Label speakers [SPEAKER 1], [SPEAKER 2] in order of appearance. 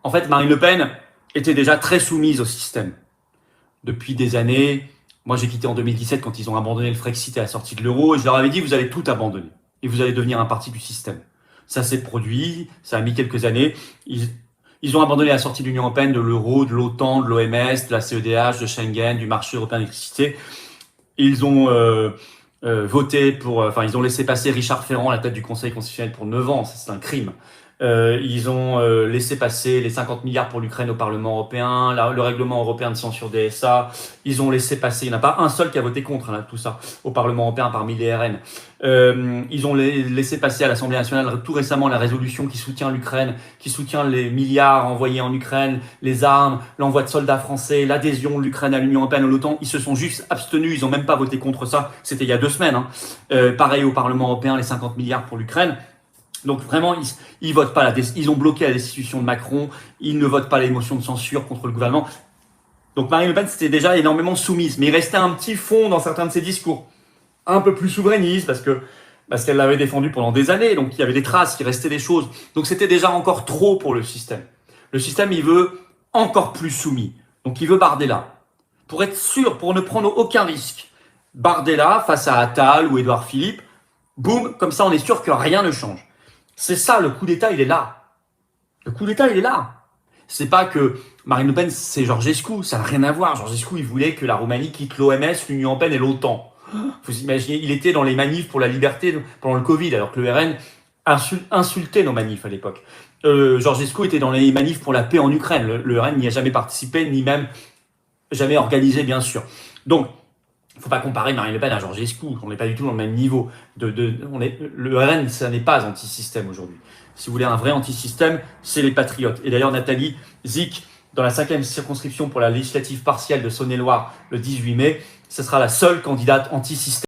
[SPEAKER 1] En fait, Marine Le Pen était déjà très soumise au système. Depuis des années, moi j'ai quitté en 2017 quand ils ont abandonné le Frexit et la sortie de l'euro, et je leur avais dit, vous allez tout abandonner, et vous allez devenir un parti du système. Ça s'est produit, ça a mis quelques années. Ils ont abandonné la sortie de l'Union européenne, de l'euro, de l'OTAN, de l'OMS, de la CEDH, de Schengen, du marché européen d'électricité. Ils ont voté pour, ils ont laissé passer Richard Ferrand à la tête du Conseil constitutionnel pour 9 ans, ça c'est un crime. Ils ont laissé passer les 50 milliards pour l'Ukraine au Parlement européen, le règlement européen de censure DSA. Ils ont laissé passer, il n'y en a pas un seul qui a voté contre tout ça au Parlement européen parmi les RN. Ils ont laissé passer à l'Assemblée nationale tout récemment la résolution qui soutient l'Ukraine, qui soutient les milliards envoyés en Ukraine, les armes, l'envoi de soldats français, l'adhésion de l'Ukraine à l'Union européenne, à l'OTAN. Ils se sont juste abstenus, ils n'ont même pas voté contre ça. C'était il y a 2 semaines. Pareil au Parlement européen, les 50 milliards pour l'Ukraine. Donc vraiment, ils votent pas ils ont bloqué la destitution de Macron, ils ne votent pas les motions de censure contre le gouvernement. Donc Marine Le Pen c'était déjà énormément soumise, mais il restait un petit fond dans certains de ses discours, un peu plus souverainiste parce qu'elle l'avait défendu pendant des années, donc il y avait des traces, il restait des choses. Donc c'était déjà encore trop pour le système. Le système, il veut encore plus soumis. Donc il veut Bardella. Pour être sûr, pour ne prendre aucun risque. Bardella face à Attal ou Édouard Philippe, boum, comme ça on est sûr que rien ne change. C'est ça, le coup d'État, il est là. Le coup d'État, il est là. C'est pas que Marine Le Pen, c'est Georgescu, ça n'a rien à voir. Georgescu, il voulait que la Roumanie quitte l'OMS, l'Union européenne et l'OTAN. Vous imaginez, il était dans les manifs pour la liberté pendant le Covid, alors que le RN insultait nos manifs à l'époque. Georgescu était dans les manifs pour la paix en Ukraine. Le RN n'y a jamais participé, ni même jamais organisé, bien sûr. Donc, il ne faut pas comparer Marine Le Pen à Georgescu, on n'est pas du tout dans le même niveau. Le RN, ça n'est pas anti-système aujourd'hui. Si vous voulez un vrai anti-système, c'est les patriotes. Et d'ailleurs, Nathalie Zic, dans la 5e circonscription pour la législative partielle de Saône-et-Loire le 18 mai, ce sera la seule candidate anti-système.